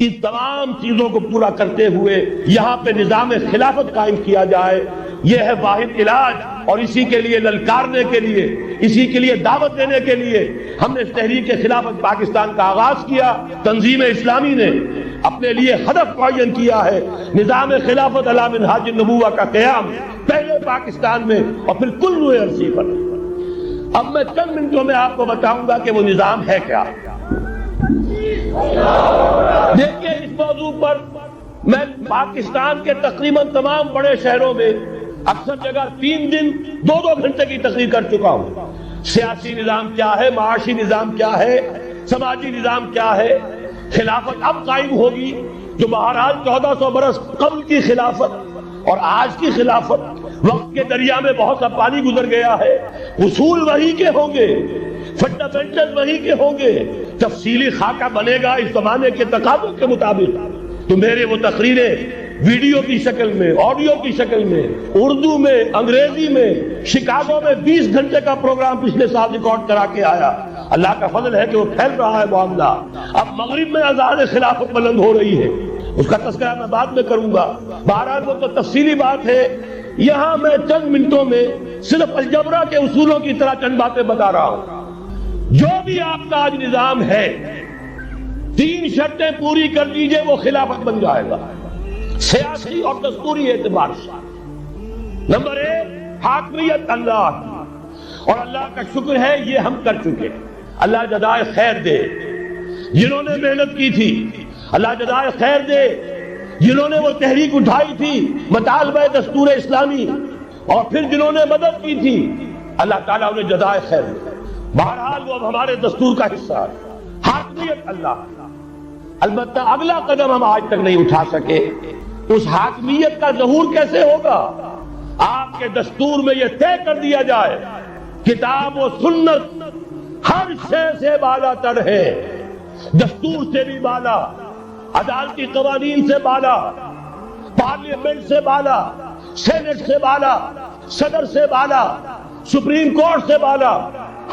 ان تمام چیزوں کو پورا کرتے ہوئے یہاں پہ نظام خلافت قائم کیا جائے، یہ ہے واحد علاج۔ اور اسی کے لیے للکارنے کے لیے، اسی کے لیے دعوت دینے کے لیے ہم نے اس تحریک خلافت پاکستان کا آغاز کیا۔ تنظیم اسلامی نے اپنے لیے ہدف معین کیا ہے نظام خلافت علی منہاج النبوہ کا قیام، پہلے پاکستان میں اور پھر کل روئے عرصی پر۔ اب میں چند منٹوں میں آپ کو بتاؤں گا کہ وہ نظام ہے کیا۔ دیکھیے، اس موضوع پر میں پاکستان کے تقریباً تمام بڑے شہروں میں اکثر جگہ 3 دن 2 گھنٹے کی تقریر کر چکا ہوں۔ سیاسی نظام کیا ہے، معاشی نظام کیا ہے، سماجی نظام کیا ہے، خلافت اب قائم ہوگی جو بہرحال 1400 برس قبل کی خلافت اور آج کی خلافت، وقت کے دریا میں بہت سا پانی گزر گیا ہے، اصول وہی کے ہوں گے، فنڈامنٹل وہی کے ہوں گے، تفصیلی خاکہ بنے گا اس زمانے کے تقاضوں کے مطابق۔ تو میرے وہ تقریریں ویڈیو کی شکل میں، آڈیو کی شکل میں، اردو میں، انگریزی میں، شکاگو میں 20 گھنٹے کا پروگرام پچھلے سال ریکارڈ کرا کے آیا۔ اللہ کا فضل ہے کہ وہ پھیل رہا ہے معاملہ۔ اب مغرب میں اذان خلافت بلند ہو رہی ہے، اس کا تذکرہ میں بعد میں کروں گا۔ بہرحال وہ تو تفصیلی بات ہے، یہاں میں چند منٹوں میں صرف الجبرا کے اصولوں کی طرح چند باتیں بتا رہا ہوں۔ جو بھی آپ کا آج نظام ہے، 3 شرطیں پوری کر دیجئے وہ خلافت بن جائے گا، سیاسی اور دستوری اعتبار سے۔ نمبر 1، حاکمیت اللہ، اور اللہ کا شکر ہے یہ ہم کر چکے۔ اللہ جزائے خیر دے جنہوں نے محنت کی تھی، اللہ جزائے خیر دے جنہوں نے وہ تحریک اٹھائی تھی مطالبہ دستور اسلامی، اور پھر جنہوں نے مدد کی تھی، اللہ تعالیٰ انہیں جزائے خیر دے۔ بہرحال وہ اب ہمارے دستور کا حصہ ہے، حاکمیت اللہ۔ البتہ اگلا قدم ہم آج تک نہیں اٹھا سکے، اس حاکمیت کا ظہور کیسے ہوگا؟ آپ کے دستور میں یہ طے کر دیا جائے کتاب و سنت ہر شے سے بالا تر ہے، دستور سے بھی بالا، عدالتی قوانین سے بالا، پارلیمنٹ سے بالا، سینٹ سے بالا، صدر سے بالا، سپریم کورٹ سے بالا،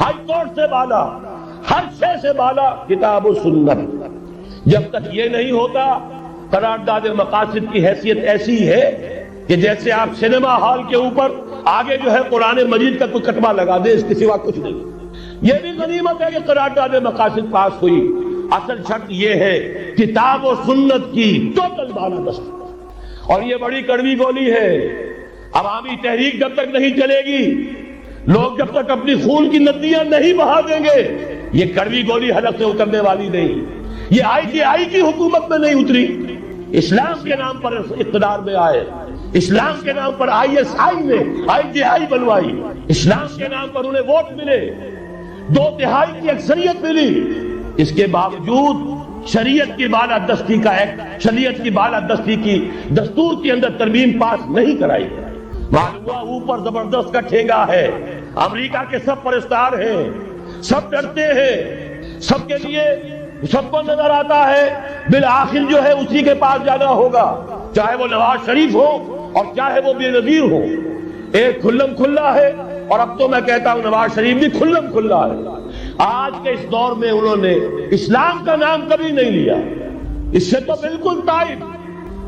ہائی کورٹ سے بالا، ہر شے سے بالا کتاب و سنت۔ جب تک یہ نہیں ہوتا، قرارداد مقاصد کی حیثیت ایسی ہے کہ جیسے آپ سینما ہال کے اوپر آگے جو ہے قرآن مجید کا کوئی کٹوا لگا دے، اس کے سوا کچھ نہیں۔ یہ بھی غنیمت ہے کہ قرارداد مقاصد پاس ہوئی، اصل شرط یہ ہے کتاب و سنت کی ٹوٹل بالادستی۔ اور یہ بڑی کڑوی گولی ہے، عوامی تحریک جب تک نہیں چلے گی، لوگ جب تک اپنی خون کی ندیاں نہیں بہا دیں گے، یہ کڑوی گولی حلق سے اترنے والی نہیں۔ یہ ITI کی حکومت میں نہیں اتری، اسلام کے نام پر اقتدار میں آئے، اسلام کے نام پر ISI نے ITI بنوائی، اسلام کے نام پر انہیں ووٹ ملے، 2/3 کی اکثریت ملی، اس کے باوجود شریعت کی بالادستی کا ایک، شریعت کی بالادستی کی دستور کے اندر ترمیم پاس نہیں کرائی۔ معلوم ہوا اوپر زبردست کا ٹھیکہ ہے، امریکہ کے سب پرستار ہیں، سب ڈرتے ہیں، سب کے لیے سب کو نظر آتا ہے بالآخر جو ہے اسی کے پاس جانا ہوگا، چاہے وہ نواز شریف ہو اور چاہے وہ بے نظیر ہو۔ ایک کھلم کھلا ہے، اور اب تو میں کہتا ہوں نواز شریف بھی کھلم کھلا ہے۔ آج کے اس دور میں انہوں نے اسلام کا نام کبھی نہیں لیا، اس سے تو بالکل تائب۔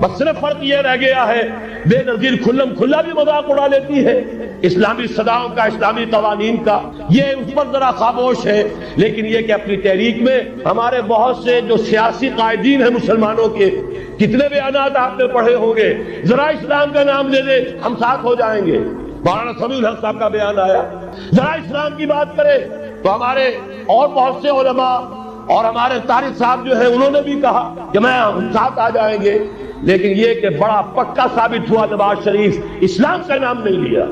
بس صرف فرق یہ رہ گیا ہے، بے نظیر کھلم کھلا بھی مذاق اڑا لیتی ہے اسلامی صداؤں کا، اسلامی قوانین کا، یہ اس پر ذرا خاموش ہے۔ لیکن یہ کہ اپنی تحریک میں ہمارے بہت سے جو سیاسی قائدین ہیں مسلمانوں کے، کتنے بیانات آپ نے پڑھے ہوں گے، ذرا اسلام کا نام لے لے ہم ساتھ ہو جائیں گے۔ مولانا سمیع الحق صاحب کا بیان آیا، ذرا اسلام کی بات کرے تو ہمارے اور بہت سے علماء اور ہمارے طارق صاحب جو ہے انہوں نے بھی کہا کہ ہم ساتھ آ جائیں گے۔ لیکن یہ کہ بڑا پکا ثابت ہوا نواز شریف اسلام کا نام نہیں لیا۔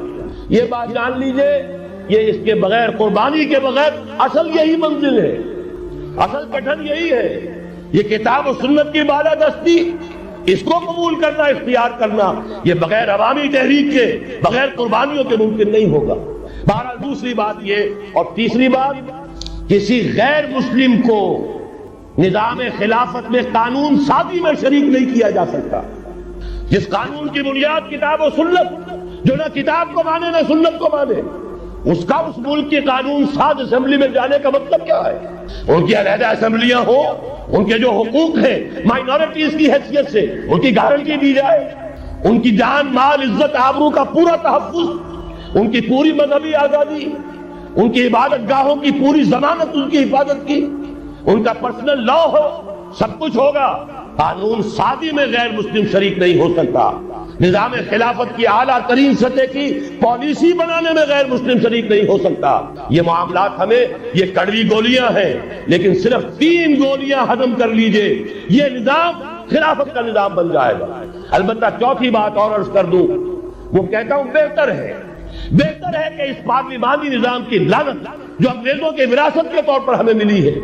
یہ بات جان لیجئے، یہ اس کے بغیر، قربانی کے بغیر اصل یہی منزل ہے، اصل گٹھن یہی ہے۔ یہ کتاب و سنت کی بالادستی، اس کو قبول کرنا، اختیار کرنا، یہ بغیر عوامی تحریک کے، بغیر قربانیوں کے ممکن نہیں ہوگا۔ بہرحال دوسری بات یہ، اور تیسری بات، کسی غیر مسلم کو نظام خلافت میں قانون سازی میں شریک نہیں کیا جا سکتا۔ جس قانون کی بنیاد کتاب و سنت، جو نہ کتاب کو مانے نہ سنت کو مانے، اس کا اس ملک کے قانون ساز اسمبلی میں جانے کا مطلب کیا ہے؟ ان کی علیحدہ اسمبلیاں ہوں، ان کے جو حقوق ہیں مائنورٹیز کی حیثیت سے ان کی گارنٹی دی جائے، ان کی جان مال عزت آبرو کا پورا تحفظ، ان کی پوری مذہبی آزادی، ان کی عبادت گاہوں کی پوری ضمانت ان کی حفاظت کی، ان کا پرسنل لا ہو، سب کچھ ہوگا۔ قانون سازی میں غیر مسلم شریک نہیں ہو سکتا، نظام خلافت کی اعلیٰ ترین سطح کی پالیسی بنانے میں غیر مسلم شریک نہیں ہو سکتا۔ یہ معاملات ہمیں، یہ کڑوی گولیاں ہیں لیکن صرف 3 گولیاں ہضم کر لیجئے، یہ نظام خلافت کا نظام بن جائے گا۔ البتہ چوتھی بات اور عرض کر دوں، وہ کہتا ہوں بہتر ہے کہ اس پارلیمانی نظام کی لعنت جو انگریزوں کے وراثت کے طور پر ہمیں ملی ہے،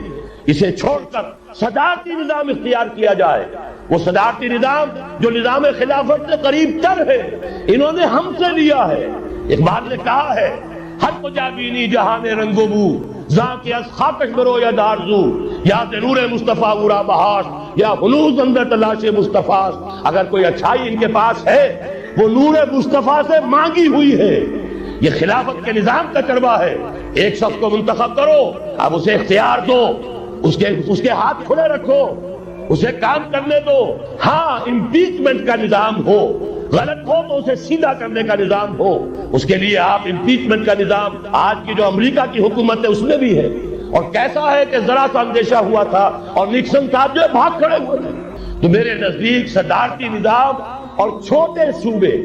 اسے چھوڑ کر صدارتی نظام اختیار کیا جائے۔ وہ صدارتی نظام جو نظام خلافت سے قریب تر ہے، انہوں نے ہم سے لیا ہے۔ اقبال نے کہا ہے، ہر کجا بینی جہان رنگ و بو، زاں کے از خاکش برو یا دارزو، یا نور مصطفیٰ اورا بہاش، یا ہنوز اندر تلاش مصطفیٰ۔ اگر کوئی اچھائی ان کے پاس ہے وہ نور مصطفیٰ سے مانگی ہوئی ہے۔ یہ خلافت کے نظام کا چربا ہے۔ ایک شخص کو منتخب کرو، اب اسے اختیار دو، اس کے ہاتھ کھلے رکھو، اسے کام کرنے دو۔ ہاں، امپیچمنٹ کا نظام ہو، غلط ہو تو اسے سیدھا کرنے کا نظام ہو۔ اس کے لیے آپ امپیچمنٹ کا نظام آج کی جو امریکہ کی حکومت ہے اس میں بھی ہے، اور کیسا ہے کہ ذرا سا اندیشہ ہوا تھا اور نکسن صاحب جو بھاگ کھڑے ہوئے تھے۔ تو میرے نزدیک صدارتی نظام اور چھوٹے صوبے،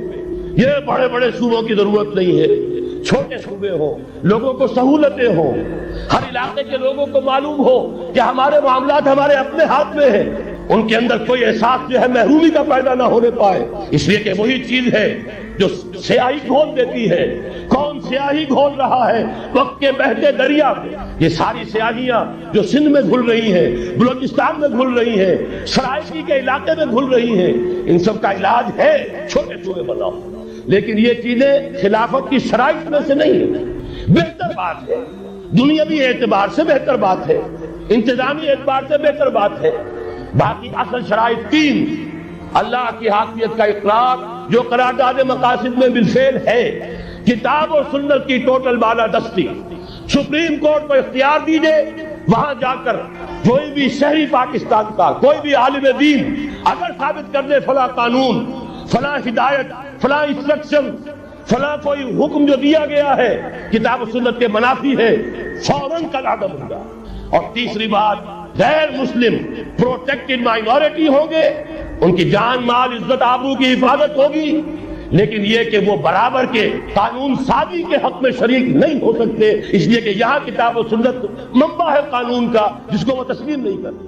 یہ بڑے بڑے صوبوں کی ضرورت نہیں ہے، چھوٹے صوبے ہوں، لوگوں کو سہولتیں ہوں، ہر علاقے کے لوگوں کو معلوم ہو کہ ہمارے معاملات ہمارے اپنے ہاتھ میں ہیں، ان کے اندر کوئی احساس جو ہے محرومی کا پیدا نہ ہونے پائے، اس لیے کہ وہی چیز ہے جو سیاہی گھول دیتی ہے۔ کون سیاہی گھول رہا ہے؟ وقت کے بہتے دریا میں یہ ساری سیاہیاں جو سندھ میں گھل رہی ہیں، بلوچستان میں گھل رہی ہیں، سرائکی کے علاقے میں گھل رہی ہیں، ان سب کا علاج ہے چھوٹے صوبے بناؤ۔ لیکن یہ چیزیں خلافت کی شرائط میں سے نہیں ہیں۔ بہتر بات ہے، دنیاوی اعتبار سے بہتر بات ہے، انتظامی اعتبار سے بہتر بات ہے۔ باقی اصل شرائط 3: اللہ کی حاکمیت کا اقرار جو قرارداد مقاصد میں بالفعل ہے، کتاب اور سنت کی ٹوٹل بالادستی، سپریم کورٹ کو اختیار دیجئے، وہاں جا کر کوئی بھی شہری پاکستان کا کوئی بھی عالم دین اگر ثابت کر دے فلاں قانون، فلاں ہدایت، فلاں انسٹرکشن، فلاں کوئی حکم جو دیا گیا ہے کتاب و سنت کے منافی ہے، فوراً قلعدم ہوگا۔ اور تیسری بات، غیر مسلم پروٹیکٹڈ مائنورٹی ہوں گے، ان کی جان مال عزت آبرو کی حفاظت ہوگی، لیکن یہ کہ وہ برابر کے قانون سازی کے حق میں شریک نہیں ہو سکتے، اس لیے کہ یہاں کتاب و سنت منبع ہے قانون کا جس کو وہ تسلیم نہیں کرتے۔